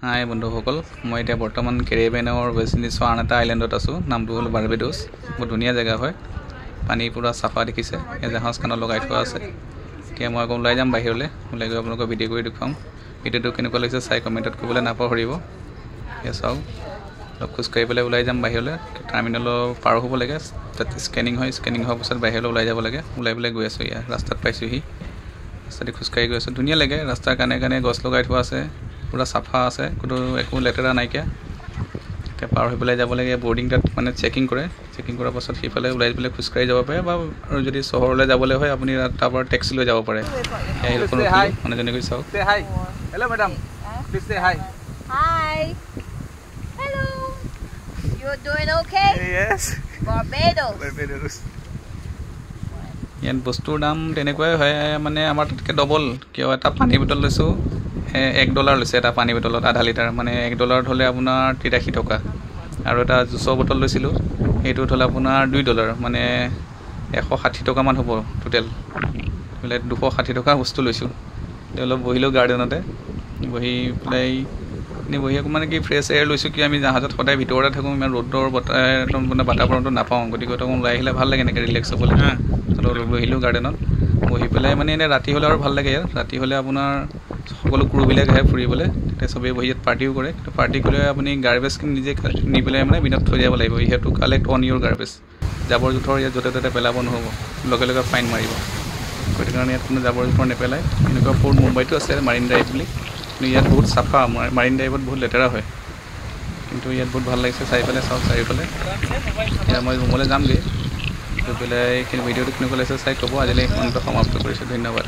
হাই বন্ধুসকল, মই এতিয়া বৰ্তমান কেৰিবিয়ানৰ ৱেষ্ট ইণ্ডিজৰ আন এটা আইলেণ্ডত আছোঁ। নামটো হ'ল বাৰ্বাডোছ। বহুত ধুনীয়া জেগা হয়, পানী পূৰা চাফা দেখিছে। এই জাহাজখনত লগাই থোৱা আছে। এতিয়া মই আকৌ ওলাই যাম বাহিৰলৈ, ওলাই গৈ আপোনালোকক ভিডিঅ' কৰি দেখুৱাম। ভিডিঅ'টো কেনেকুৱা লাগিছে চাই কমেণ্টত কৰিবলৈ নাপাহৰিব। এয়া চাওক, অলপ খোজকাঢ়ি পেলাই ওলাই যাম বাহিৰলৈ। টাৰ্মিনেলৰ পাৰ হ'ব লাগে, তাত স্কেনিং হয়, স্কেনিং হোৱাৰ পিছত বাহিৰলৈ ওলাই যাব লাগে। ওলাই পেলাই গৈ আছোঁ, এয়া ৰাস্তাত পাইছোঁহি। ৰাস্তাতে খোজকাঢ়ি গৈ আছোঁ। ধুনীয়া লাগে, ৰাস্তাৰ কাণে কাণে গছ লগাই থোৱা আছে, পূৰা চাফা আছে, কোনো একো লেতেৰা নাইকিয়া। এতিয়া পাৰ হৈ পেলাই যাব লাগে। বৰ্ডিং তাত মানে চেকিং কৰে, চেকিং কৰাৰ পাছত সেইফালে ওলাই পেলাই খোজকাঢ়ি যাব পাৰে, বা আৰু যদি চহৰলৈ যাবলৈ হয় আপুনি তাৰপৰা টেক্সি লৈ যাব পাৰে। মানুহজনে কৈ চাওক। Hello, madam. Please say hi. Hi. Hello. You're doing okay? Yes. Barbados. Barbados. ইয়াত বস্তুৰ দাম তেনেকুৱাই হয়, মানে আমাৰ তাতকৈ ডবল। কিয়, এটা পানী বটল লৈছোঁ $1 লৈছে এটা পানী বটলত, আধা লিটাৰ। মানে $1 হ'লে আপোনাৰ 83 টকা। আৰু এটা জুচৰ বটল লৈছিলোঁ, সেইটোত হ'লে আপোনাৰ $2, মানে 160 টকামান হ'ব টোটেল। বোলে 260 টকা বস্তু লৈছোঁ। এতিয়া অলপ বহিলোঁ গাৰ্ডেনতে, বহি পেলাই এনেই বহি আকৌ মানে কি ফ্ৰেছ এয়াৰ লৈছোঁ। কি আমি জাহাজত সদায় ভিতৰতে থাকোঁ, ইমান ৰ'দৰ মানে বাতাবৰণটো নাপাওঁ। গতিকে অকণ ওলাই আহিলে ভাল লাগে, এনেকৈ ৰিলেক্স হ'বলৈ। অলপ বহিলোঁ গাৰ্ডেনত, বহি পেলাই মানে এনেই ৰাতি হ'লে আৰু ভাল লাগে। ইয়াত ৰাতি হ'লে আপোনাৰ সকলো ক্ৰুবিলাক আহে ফুৰিবলৈ, তেতিয়া চবেই বহি ইয়াত পাৰ্টিও কৰে। কিন্তু পাৰ্টি কৰিলে আপুনি গাৰ্বেজখিনি নিজে নি পেলাই মানে বিনত থৈ যাব লাগিব। You have to collect on your garbage. জাবৰ জোঁথৰ ইয়াত য'তে ত'তে পেলাব নহ'ব, লগে লগে ফাইন মাৰিব। সেইটো কাৰণে ইয়াত কোনো জাবৰ জোঁথৰ নেপেলায়। এনেকুৱা পৰ্ট মুম্বাইতো আছে, মাৰিন ড্ৰাইভ বুলি। কিন্তু ইয়াত বহুত চাফা, মাৰিন ড্ৰাইভত বহুত লেতেৰা হয়। কিন্তু ইয়াত বহুত ভাল লাগিছে চাই পেলাই। চাওক চাৰিওফালে। এতিয়া মই ৰুমলৈ যামগৈ, গৈ পেলাই এইখিনি ভিডিঅ'টো কেনেকুৱা লাগিছে চাই ক'ব। আজিলৈ ইমানতে সমাপ্ত কৰিছোঁ, ধন্যবাদ।